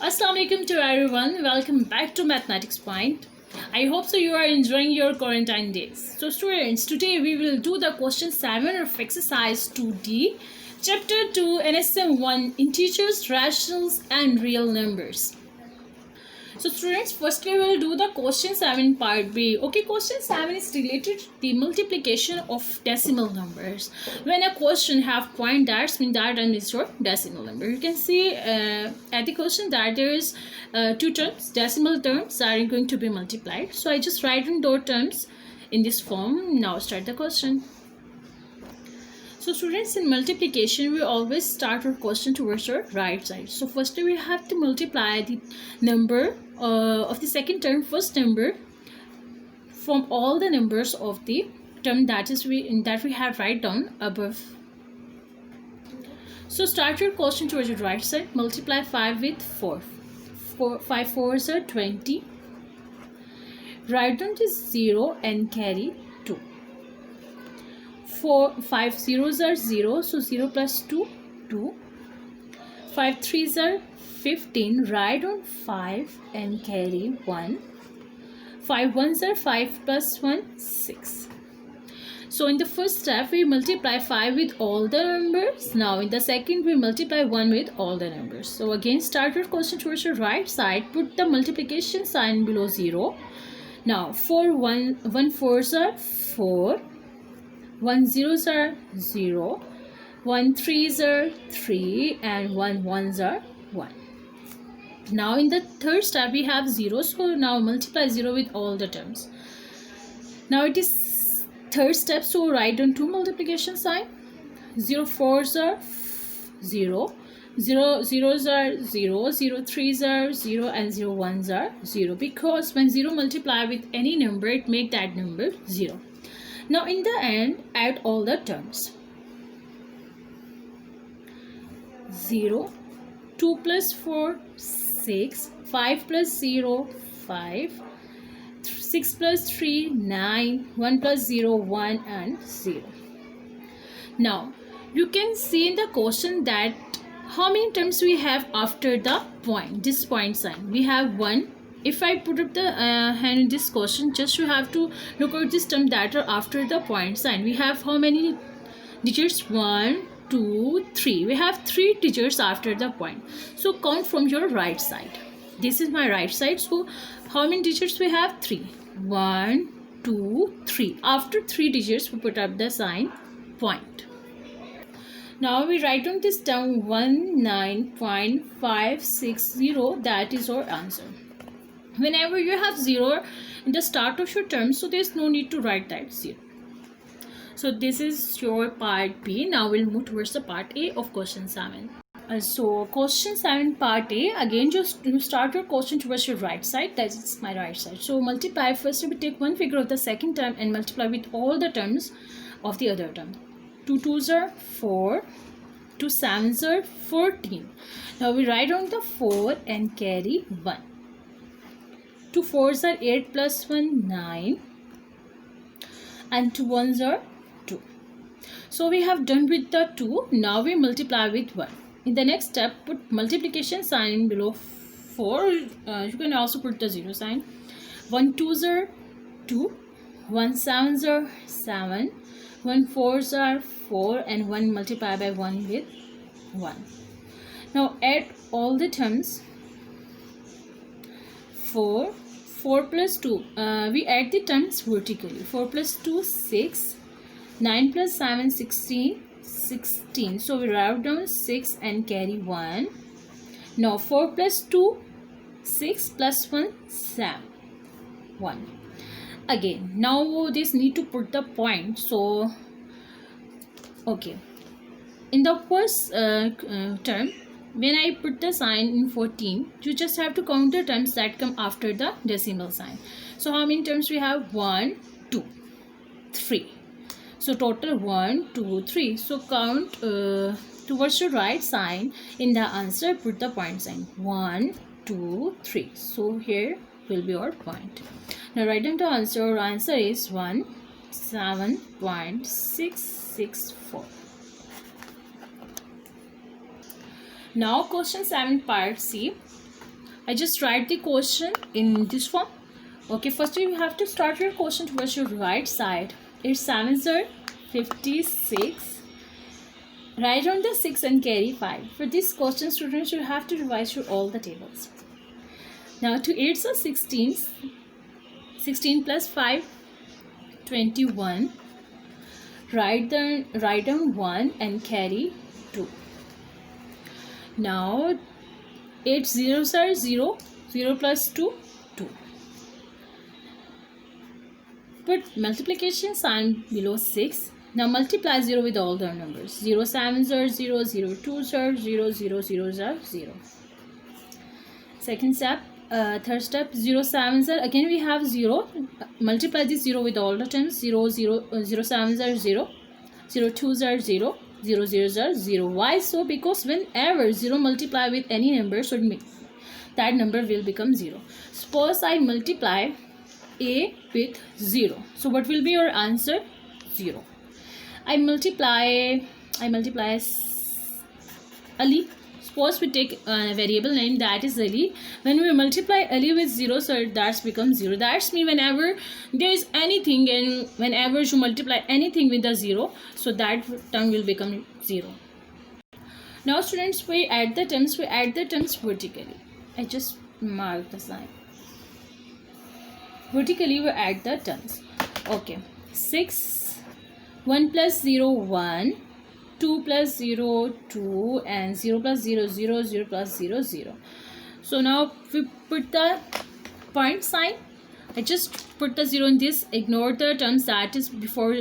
Assalamualaikum to everyone. Welcome back to Mathematics Point. I hope so you are enjoying your quarantine days. So students, today we will do the question 7 of exercise 2D, chapter 2, NSM 1, integers, rationals and real numbers. So students, firstly we will do the question 7 part B. Okay, question 7 is related to the multiplication of decimal numbers. When a question have point, that means that is your decimal number. You can see at the question that there is two terms, decimal terms are going to be multiplied. So I just write in those terms in this form. Now start the question. So students, in multiplication we always start our question towards our right side. So firstly we have to multiply the number of the second term, first number, from all the numbers of the term that we have write down above. So start your question towards your right side. Multiply 5 with 4. 5 4s are 20. Write down this 0 and carry 2. 5 zeros are 0, so 0 plus 2, 2. 5 3s are 15, write on 5 and carry 1. 5 1s are 5 plus 1, 6. So in the first step we multiply 5 with all the numbers. Now in the second we multiply 1 with all the numbers. So again start your question towards your right side, put the multiplication sign below 0. Now 1 4s are 4. 1 zeros are 0, 1 3s are 3 and 1 1s are 1. Now in the third step we have 0, so now multiply 0 with all the terms. Now it is third step, so write down 2 multiplication sign. 0 4s are 0, 0 zeros are 0, 0 3s are 0 and 0 1s are 0, because when 0 multiply with any number it make that number 0. Now in the end add all the terms. 0, 2 plus 4, 6, 5 plus 0, 5, 6 plus 3, 9, 1 plus 0, 1 and 0. Now you can see in the question that how many terms we have after the point, this point sign. We have 1. If I put up the hand in this question, just you have to look at this term that are after the point sign. We have how many digits? 1 2 3. We have 3 digits after the point. So count from your right side. This is my right side. So how many digits we have? 3. 1 2 3. After 3 digits we put up the sign point. Now we write down this term 19.560. That is our answer. Whenever you have 0 in the start of your term, so there is no need to write that 0. So this is your part B. Now we'll move towards the part A of question 7. So question 7 part A, again just you start your question towards your right side. That is my right side. So multiply, first we take one figure of the second term and multiply with all the terms of the other term. 2 2s are 4, 2 7s are 14. Now we write down the 4 and carry 1. 2 4s are 8 plus 1, 9 and 2 1s are 2. So we have done with the 2. Now we multiply with 1. In the next step put multiplication sign below 4. You can also put the 0 sign. 1 2s are 2, 1 7s are 7, 1 4s are 4 and 1 multiplied by 1 with 1. Now add all the terms. 4 plus 2, we add the terms vertically. 4 plus 2 6, 9 plus 7 16, 16. So we write down 6 and carry 1. Now 4 plus 2 6 plus 1 7, 1. Again now this need to put the point. So okay, in the first term, when I put the sign in 14, you just have to count the terms that come after the decimal sign. So how many terms we have? 1 2 3. So total 1 2 3. So count towards your right sign. In the answer put the point sign 1 2 3. So here will be our point. Now write down the answer. Our answer is 17.664. Now question 7 part C. I just write the question in this form. Okay, first you have to start your question towards your right side. It's 7s are 56. Write down the 6 and carry 5. For this question, students, you have to revise through all the tables. Now to 8s are 16. 16 plus 5, 21. Write down 1 and carry 2. Now 8 zeros are 0. 0 plus 2, 2. Put multiplication sign below 6. Now multiply 0 with all the numbers. 0 7s are 0, 0 2s are 0, 0 zeros are 0. Second step, third step, 0 7s are, again we have 0. Multiply this 0 with all the terms. 0 7s are 0, 0 2s are 0, 0 zeros are 0. Why so? Because whenever 0 multiply with any number, so that number will become 0. Suppose I multiply a with 0. So what will be your answer? 0. I multiply Ali. Suppose we take a variable name that is Ali. When we multiply Ali with 0, so that's becomes 0. That's mean whenever there is anything and whenever you multiply anything with a 0, so that term will become 0. Now students, we add the terms vertically. I just mark the sign. Vertically we add the terms. Okay, 6, 1 plus 0, 1, 2 plus 0, 2, and 0 plus 0, 0, 0 plus 0, 0. So now we put the point sign. I just put the 0 in this. Ignore the terms that is before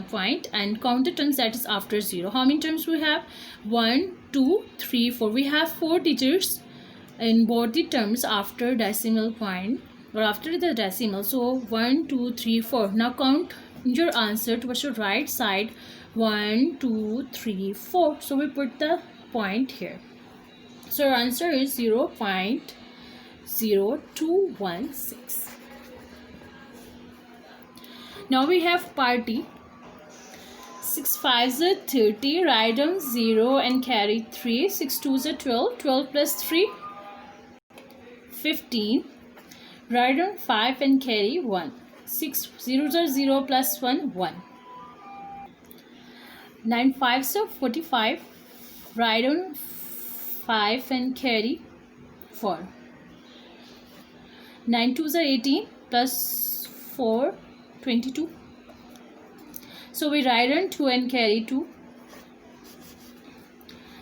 point and count the terms that is after 0. How many terms we have? 1, 2, 3, 4. We have 4 digits in both the terms after decimal point or after the decimal. So 1, 2, 3, 4. Now count your answer towards your right side. 1, 2, 3, 4. So we put the point here. So our answer is 0.0216. Now we have part D. 6 5s are 30. Write down 0 and carry 3. 6 2s are 12. 12 plus 3, 15. Write down 5 and carry 1. 6 zeros are 0 plus 1, 1. 9 5s are 45. Write down 5 and carry 4. 9 2s are 18 plus 4, 22. So we write down 2 and carry 2.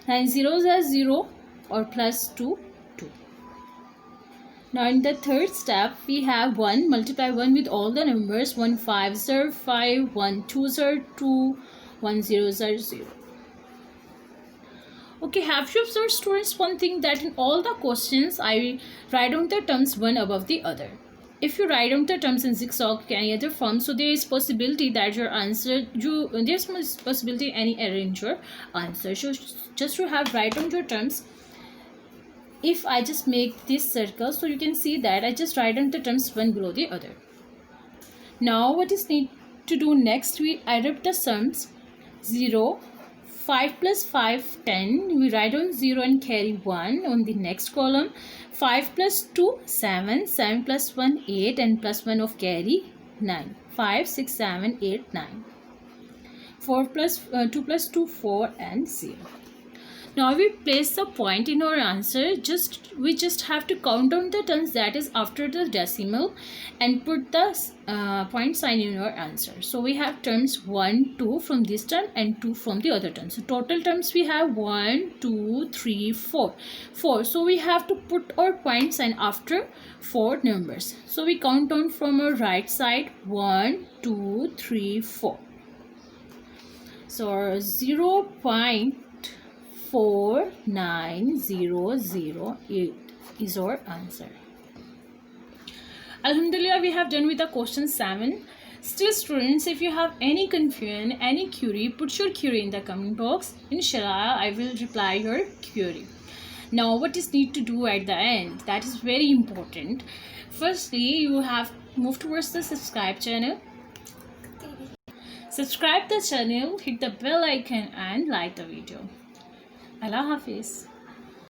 9 zeros are 0 or plus 2, 2. Now in the third step, we have 1. Multiply 1 with all the numbers. 1 5s are 5, 1 2s are 2, 1 zeros are 0. Okay, have you observed, students, one thing, that in all the questions I write down the terms one above the other. If you write down the terms in zigzag or any other form, so there is possibility that your answer, there's possibility any error in your answer. So just to have write down your terms, if I just make this circle, so you can see that I just write down the terms one below the other. Now what is need to do next? We add up the sums. 0, 5 plus 5, 10. We write down 0 and carry 1 on the next column. 5 plus 2, 7. 7 plus 1, 8, and plus 1 of carry 9. 5 6 7 8 9. 4 plus 2 plus 2, 4, and 0. Now we place the point in our answer. We just have to count down the terms that is after the decimal and put the point sign in our answer. So we have terms 1, 2 from this term and 2 from the other term. So total terms we have 1, 2, 3, 4. 4. So we have to put our point sign after 4 numbers. So we count down from our right side. 1, 2, 3, 4. So 0.49008 is our answer. Alhamdulillah, we have done with the question 7. Still, students, if you have any confusion, any query, put your query in the comment box. Inshallah, I will reply your query. Now, what is need to do at the end? That is very important. Firstly, you have moved towards the subscribe channel. Subscribe the channel, hit the bell icon and like the video. Allah Hafiz.